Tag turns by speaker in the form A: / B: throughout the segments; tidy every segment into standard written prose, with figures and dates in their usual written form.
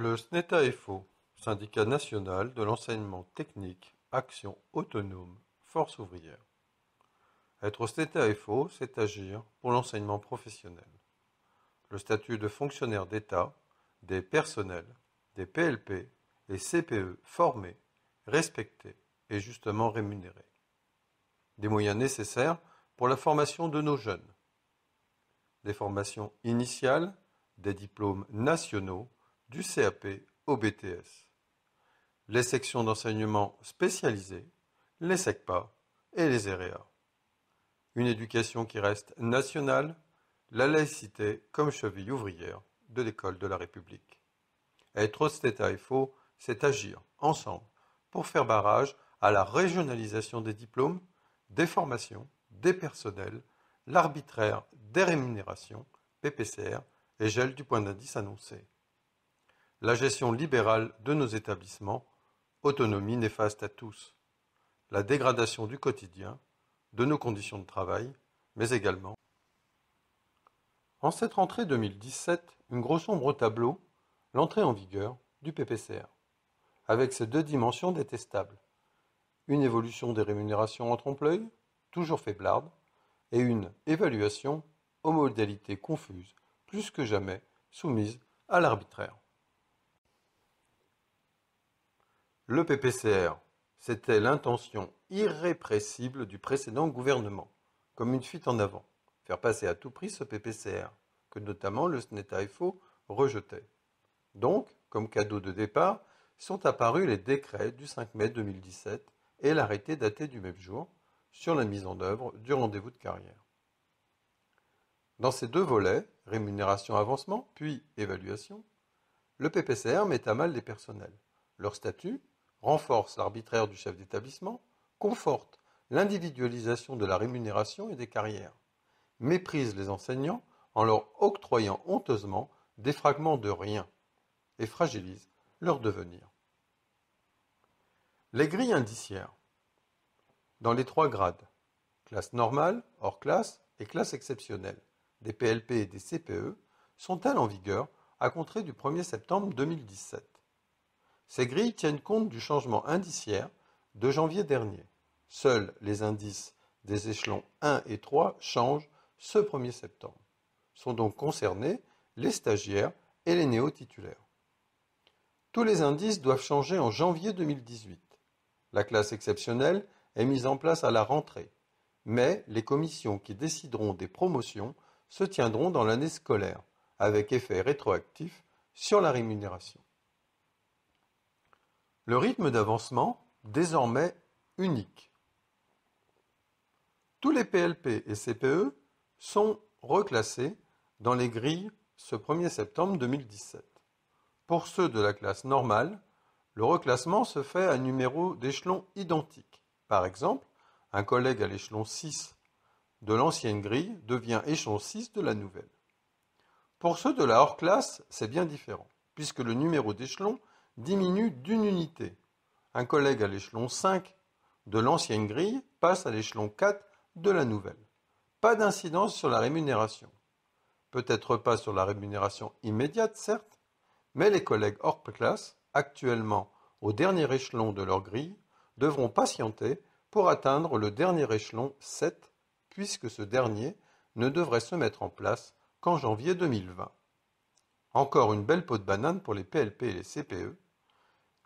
A: Le SNETA-FO, Syndicat national de l'enseignement technique, action autonome, force ouvrière. Être au SNETA-FO, c'est agir pour l'enseignement professionnel. Le statut de fonctionnaire d'État, des personnels, des PLP et CPE formés, respectés et justement rémunérés. Des moyens nécessaires pour la formation de nos jeunes. Des formations initiales, des diplômes nationaux, du CAP au BTS. Les sections d'enseignement spécialisées, les SECPA et les EREA. Une éducation qui reste nationale, la laïcité comme cheville ouvrière de l'école de la République. Être au SNETA-FO, c'est agir ensemble pour faire barrage à la régionalisation des diplômes, des formations, des personnels, l'arbitraire des rémunérations, PPCR, et gel du point d'indice annoncé. La gestion libérale de nos établissements, autonomie néfaste à tous. La dégradation du quotidien, de nos conditions de travail, mais également. En cette rentrée 2017, une grosse ombre au tableau, l'entrée en vigueur du PPCR, avec ses deux dimensions détestables. Une évolution des rémunérations en trompe-l'œil, toujours faiblarde, et une évaluation aux modalités confuses, plus que jamais soumise à l'arbitraire. Le PPCR, c'était l'intention irrépressible du précédent gouvernement, comme une fuite en avant, faire passer à tout prix ce PPCR, que notamment le SNETA-FO rejetait. Donc, comme cadeau de départ, sont apparus les décrets du 5 mai 2017 et l'arrêté daté du même jour sur la mise en œuvre du rendez-vous de carrière. Dans ces deux volets, rémunération-avancement, puis évaluation, le PPCR met à mal les personnels, leur statut, renforce l'arbitraire du chef d'établissement, conforte l'individualisation de la rémunération et des carrières, méprise les enseignants en leur octroyant honteusement des fragments de rien et fragilise leur devenir. Les grilles indiciaires. Dans les trois grades, classe normale, hors classe et classe exceptionnelle, des PLP et des CPE, sont-elles en vigueur à compter du 1er septembre 2017. Ces grilles tiennent compte du changement indiciaire de janvier dernier. Seuls les indices des échelons 1 et 3 changent ce 1er septembre. Sont donc concernés les stagiaires et les néo-titulaires. Tous les indices doivent changer en janvier 2018. La classe exceptionnelle est mise en place à la rentrée, mais les commissions qui décideront des promotions se tiendront dans l'année scolaire, avec effet rétroactif sur la rémunération. Le rythme d'avancement, désormais unique. Tous les PLP et CPE sont reclassés dans les grilles ce 1er septembre 2017. Pour ceux de la classe normale, le reclassement se fait à numéro d'échelon identique. Par exemple, un collègue à l'échelon 6 de l'ancienne grille devient échelon 6 de la nouvelle. Pour ceux de la hors-classe, c'est bien différent, puisque le numéro d'échelon diminue d'une unité. Un collègue à l'échelon 5 de l'ancienne grille passe à l'échelon 4 de la nouvelle. Pas d'incidence sur la rémunération. Peut-être pas sur la rémunération immédiate, certes, mais les collègues hors classe, actuellement au dernier échelon de leur grille, devront patienter pour atteindre le dernier échelon 7, puisque ce dernier ne devrait se mettre en place qu'en janvier 2020. Encore une belle peau de banane pour les PLP et les CPE,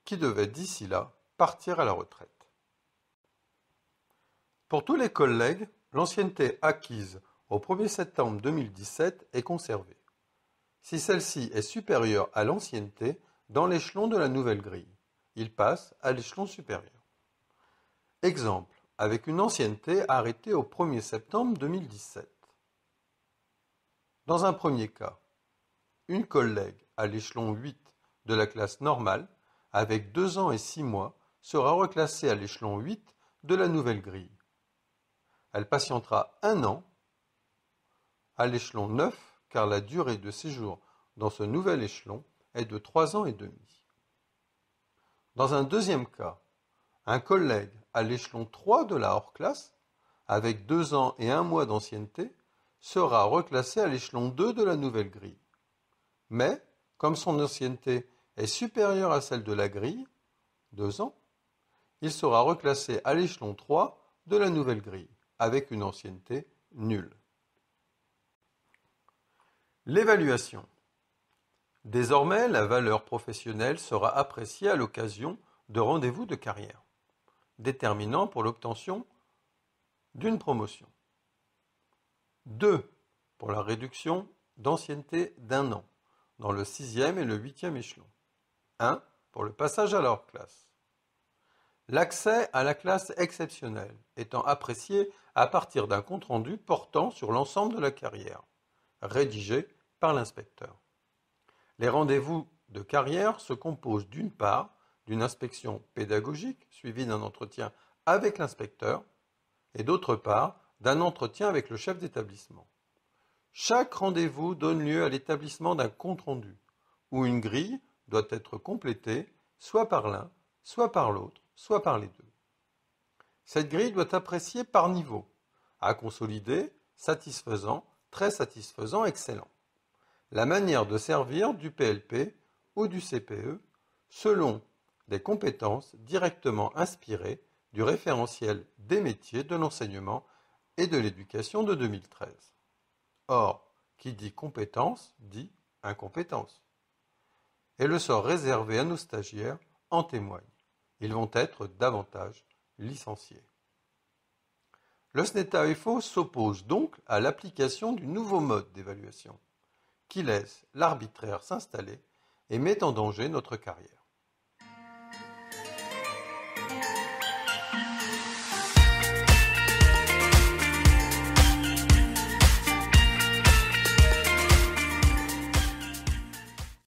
A: qui devaient d'ici là partir à la retraite. Pour tous les collègues, l'ancienneté acquise au 1er septembre 2017 est conservée, si celle-ci est supérieure à l'ancienneté dans l'échelon de la nouvelle grille. Il passe à l'échelon supérieur. Exemple, avec une ancienneté arrêtée au 1er septembre 2017. Dans un premier cas, une collègue à l'échelon 8 de la classe normale, avec 2 ans et 6 mois, sera reclassée à l'échelon 8 de la nouvelle grille. Elle patientera 1 an à l'échelon 9, car la durée de séjour dans ce nouvel échelon est de 3 ans et demi. Dans un deuxième cas, un collègue à l'échelon 3 de la hors-classe, avec 2 ans et 1 mois d'ancienneté, sera reclassé à l'échelon 2 de la nouvelle grille. Mais, comme son ancienneté est supérieure à celle de la grille, 2 ans, il sera reclassé à l'échelon 3 de la nouvelle grille, avec une ancienneté nulle. L'évaluation. Désormais, la valeur professionnelle sera appréciée à l'occasion de rendez-vous de carrière, déterminant pour l'obtention d'une promotion. 2. Pour la réduction d'ancienneté d'1 an, dans le 6e et le 8e échelon. 1. Pour le passage à leur classe. L'accès à la classe exceptionnelle étant apprécié à partir d'un compte-rendu portant sur l'ensemble de la carrière, rédigé par l'inspecteur. Les rendez-vous de carrière se composent d'une part d'une inspection pédagogique suivie d'un entretien avec l'inspecteur et d'autre part d'un entretien avec le chef d'établissement. Chaque rendez-vous donne lieu à l'établissement d'un compte-rendu où une grille doit être complétée soit par l'un, soit par l'autre, soit par les deux. Cette grille doit apprécier par niveau, à consolider, satisfaisant, très satisfaisant, excellent. La manière de servir du PLP ou du CPE selon des compétences directement inspirées du référentiel des métiers de l'enseignement et de l'éducation de 2013. Or, qui dit compétence dit incompétence. Et le sort réservé à nos stagiaires en témoigne. Ils vont être davantage licenciés. Le SNETA-FO s'oppose donc à l'application du nouveau mode d'évaluation, qui laisse l'arbitraire s'installer et met en danger notre carrière.